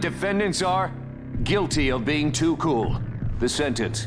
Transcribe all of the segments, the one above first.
Defendants are guilty of being too cool. The sentence,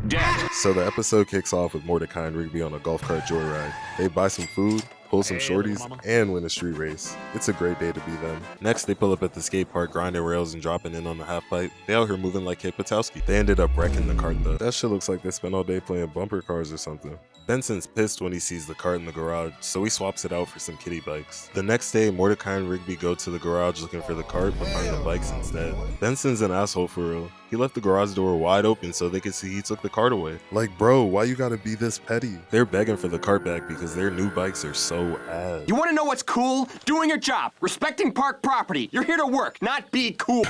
death. So the episode kicks off with Mordecai and Rigby on a golf cart joyride. They buy some food, pull some shorties, and win a street race. It's a great day to be them. Next, they pull up at the skate park, grinding rails and dropping in on the half pipe. They out here moving like Kate Patowski. They ended up wrecking the cart though. That shit looks like they spent all day playing bumper cars or something. Benson's pissed when he sees the cart in the garage, so he swaps it out for some kiddie bikes. The next day, Mordecai and Rigby go to the garage looking for the cart, but find the bikes instead. Benson's an asshole for real. He left the garage door wide open so they could see he took the cart away. Like, bro, why you gotta be this petty? They're begging for the cart back because their new bikes are so ass. You wanna know what's cool? Doing your job, respecting park property. You're here to work, not be cool.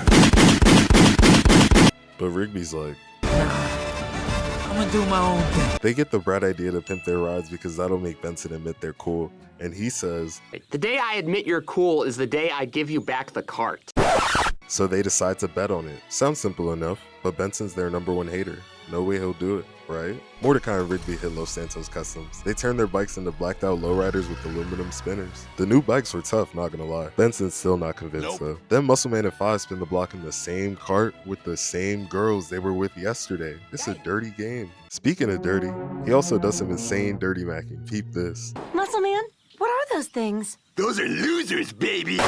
But Rigby's like, I'm gonna do my own thing. they get the bright idea to pimp their rides because that'll make Benson admit they're cool. And he says, The day I admit you're cool is the day I give you back the cart. so they decide to bet on it. Sounds simple enough, but Benson's their #1 hater. No way he'll do it, right? Mordecai and Rigby hit Los Santos Customs. They turned their bikes into blacked out lowriders with aluminum spinners. The new bikes were tough, not gonna lie. Benson's still not convinced though. Then Muscleman and Five spin the block in the same cart with the same girls they were with yesterday. It's a dirty game. Speaking of dirty, he also does some insane dirty macking. Peep this. Muscle Man, what are those things? Those are losers, baby.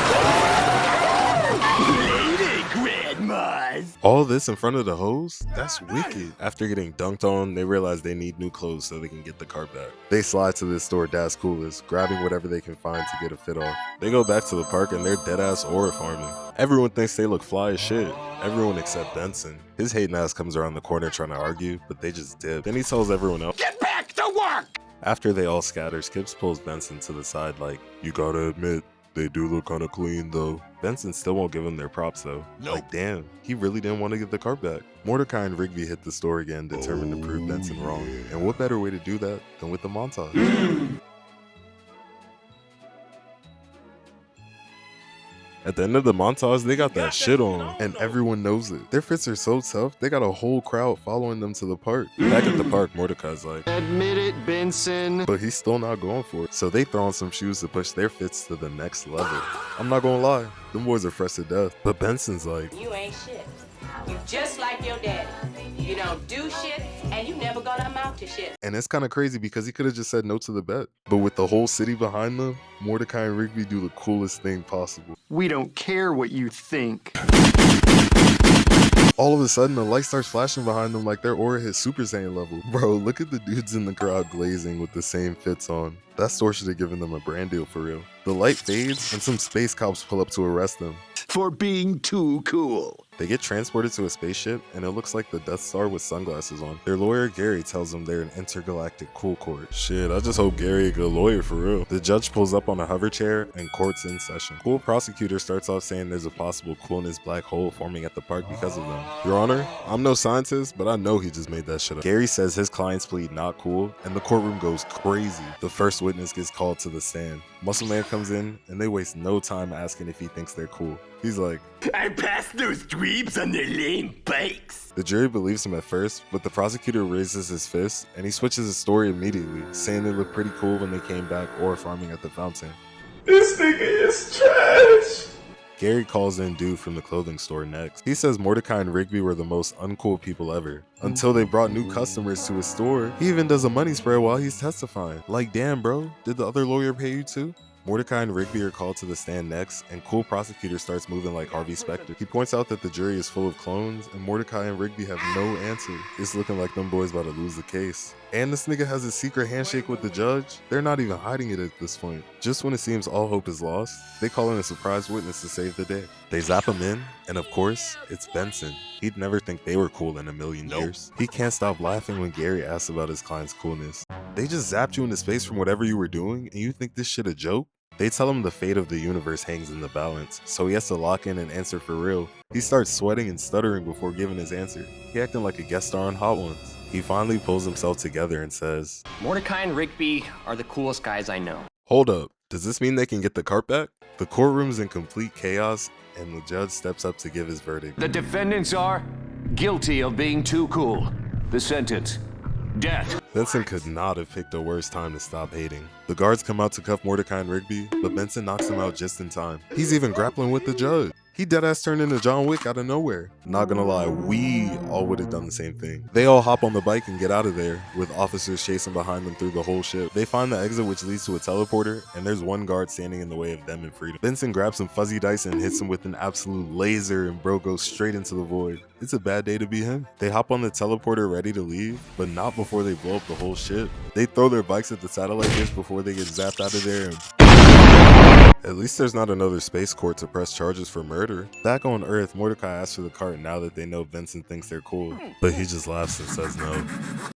Later, grandmas. All this in front of the hoes? That's wicked. After getting dunked on, they realize they need new clothes so they can get the cart back. They slide to this store Dad's Coolest, grabbing whatever they can find to get a fit off. They go back to the park and they're dead-ass aura farming. Everyone thinks they look fly as shit. Everyone except Benson. His hating ass comes around the corner trying to argue, but they just dip. Then he tells everyone else, Get back to work. After they all scatter, Skips pulls Benson to the side like, you gotta admit, they do look kinda clean though. Benson still won't give him their props though. Like damn, he really didn't want to get the cart back. Mordecai and Rigby hit the store again, determined to prove Benson wrong. And what better way to do that than with the montage? At the end of the montage, they got that shit on, and everyone knows it. Their fits are so tough, they got a whole crowd following them to the park. Back at the park, Mordecai's like, Admit it, Benson. but he's still not going for it. So they throw on some shoes to push their fits to the next level. I'm not gonna lie, them boys are fresh to death. But Benson's like, You ain't shit. You just like your daddy. You don't do shit, and you never gonna amount to shit. and it's kind of crazy because he could have just said no to the bet. But with the whole city behind them, Mordecai and Rigby do the coolest thing possible. We don't care what you think. All of a sudden, the light starts flashing behind them like their aura hit Super Saiyan level. Bro, look at the dudes in the crowd glazing with the same fits on. That store should have given them a brand deal for real. The light fades and some space cops pull up to arrest them. For being too cool. They get transported to a spaceship and it looks like the Death Star with sunglasses on. Their lawyer Gary tells them they're an intergalactic cool court. Shit, I just hope Gary a good lawyer for real. The judge pulls up on a hover chair and court's in session. Cool prosecutor starts off saying there's a possible coolness black hole forming at the park because of them. Your Honor, I'm no scientist, but I know he just made that shit up. Gary says his clients plead not cool and the courtroom goes crazy. The first witness gets called to the stand. Muscle Man comes in and they waste no time asking if he thinks they're cool. He's like, I passed those dweebs on their lame bikes. the jury believes him at first, but the prosecutor raises his fist and he switches his story immediately, saying they looked pretty cool when they came back or farming at the fountain. This nigga is trash. Gary calls in dude from the clothing store next. He says Mordecai and Rigby were the most uncool people ever, until they brought new customers to his store. He even does a money spread while he's testifying. Like damn bro, did the other lawyer pay you too? Mordecai and Rigby are called to the stand next, and cool prosecutor starts moving like Harvey Specter. He points out that the jury is full of clones, and Mordecai and Rigby have no answer. It's looking like them boys about to lose the case. And this nigga has a secret handshake with the judge. They're not even hiding it at this point. Just when it seems all hope is lost, they call in a surprise witness to save the day. They zap him in, and of course, it's Benson. He'd never think they were cool in a million years. He can't stop laughing when Gary asks about his client's coolness. They just zapped you in the space from whatever you were doing, and you think this shit a joke? They tell him the fate of the universe hangs in the balance, so he has to lock in and answer for real. He starts sweating and stuttering before giving his answer. He acting like a guest star on Hot Ones. He finally pulls himself together and says, Mordecai and Rigby are the coolest guys I know. hold up, does this mean they can get the cart back? The courtroom's in complete chaos, and the judge steps up to give his verdict. The defendants are guilty of being too cool. The sentence, death. Benson could not have picked a worse time to stop hating. The guards come out to cuff Mordecai and Rigby, but Benson knocks him out just in time. He's even grappling with the judge. He deadass turned into John Wick out of nowhere. Not gonna lie, we all would have done the same thing. They all hop on the bike and get out of there, with officers chasing behind them through the whole ship. They find the exit which leads to a teleporter, and there's one guard standing in the way of them and freedom. Benson grabs some fuzzy dice and hits him with an absolute laser, and bro goes straight into the void. It's a bad day to be him. They hop on the teleporter ready to leave, but not before they blow up the whole ship. They throw their bikes at the satellite dish before they get zapped out of there, and at least there's not another space court to press charges for murder. Back on Earth, Mordecai asks for the cart now that they know Benson thinks they're cool, but he just laughs and says no.